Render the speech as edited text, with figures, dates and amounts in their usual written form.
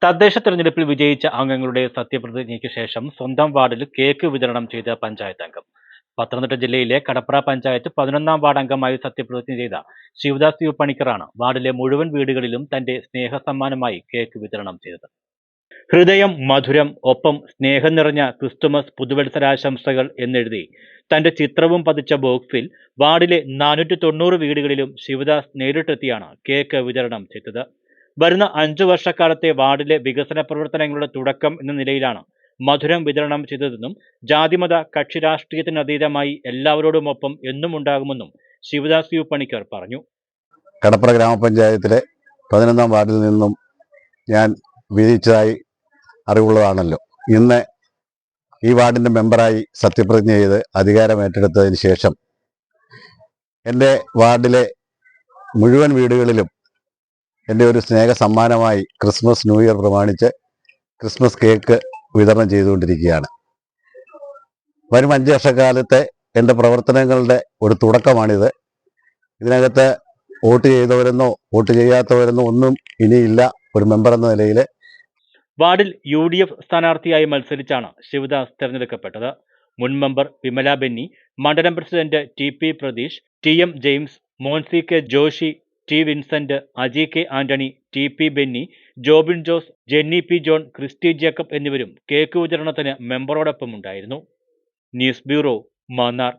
തദ്ദേശ തെരഞ്ഞെടുപ്പിൽ വിജയിച്ച അംഗങ്ങളുടെ സത്യപ്രതിജ്ഞയ്ക്ക് ശേഷം സ്വന്തം വാർഡിൽ കേക്ക് വിതരണം ചെയ്ത പഞ്ചായത്ത് അംഗം. പത്തനംതിട്ട ജില്ലയിലെ കടപ്ര പഞ്ചായത്ത് 11ാം വാർഡ് അംഗമായി സത്യപ്രതിജ്ഞ ചെയ്ത ശിവദാസ് യു പണിക്കറാണ് വാർഡിലെ മുഴുവൻ വീടുകളിലും തന്റെ സ്നേഹസമ്മാനമായി കേക്ക് വിതരണം ചെയ്തത്. ഹൃദയം മധുരം, ഒപ്പം സ്നേഹം നിറഞ്ഞ ക്രിസ്തുമസ് പുതുവത്സരാശംസകൾ എന്നെഴുതി തന്റെ ചിത്രവും പതിച്ച ബോക്സിൽ വാർഡിലെ 490 വീടുകളിലും ശിവദാസ് നേരിട്ടെത്തിയാണ് കേക്ക് വിതരണം ചെയ്തത്. വരുന്ന 5 വർഷക്കാലത്തെ വാർഡിലെ വികസന പ്രവർത്തനങ്ങളുടെ തുടക്കം എന്ന നിലയിലാണ് മധുരം വിതരണം ചെയ്തതെന്നും ജാതിമത കക്ഷി രാഷ്ട്രീയത്തിനതീതമായി എല്ലാവരോടുമൊപ്പം എന്നും ഉണ്ടാകുമെന്നും ശിവദാസ് യു പണിക്കർ പറഞ്ഞു. കടപ്ര ഗ്രാമപഞ്ചായത്തിലെ 11ാം വാർഡിൽ നിന്നും ഞാൻ വിജയിച്ചതായി അറിവുള്ളതാണല്ലോ. ഇന്ന് ഈ വാർഡിൻ്റെ മെമ്പറായി സത്യപ്രതിജ്ഞ ചെയ്ത് അധികാരം ഏറ്റെടുത്തതിന് ശേഷം എൻ്റെ വാർഡിലെ മുഴുവൻ വീടുകളിലും എൻ്റെ ഒരു സ്നേഹ സമ്മാനമായി ക്രിസ്മസ് ന്യൂ ഇയർ പ്രമാണിച്ച് ക്രിസ്മസ് കേക്ക് വിതരണം ചെയ്തുകൊണ്ടിരിക്കുകയാണ്. വരും 5 വർഷക്കാലത്തെ എൻ്റെ പ്രവർത്തനങ്ങളുടെ ഒരു തുടക്കമാണിത്. ഇതിനകത്ത് വോട്ട് ചെയ്തവരെന്നോ വോട്ട് ചെയ്യാത്തവരെന്നോ ഒന്നും ഇനിയില്ല. ഒരു മെമ്പർ എന്ന നിലയിൽ വാർഡിൽ UDF സ്ഥാനാർത്ഥിയായി മത്സരിച്ചാണ് ശിവദാസ് തെരഞ്ഞെടുക്കപ്പെട്ടത്. മുൻ മെമ്പർ വിമല ബെന്നി, മണ്ഡലം president TP Pratheesh, TM James, Moncy K Joshi, T Vincent, Aji K Antony, TP Benny, Jobin Jose, Jenny P John, Christy Jacob എന്നിവരും കേക്ക് വിതരണത്തിന് മെമ്പറോടൊപ്പം ഉണ്ടായിരുന്നു. News bureau, Mannar.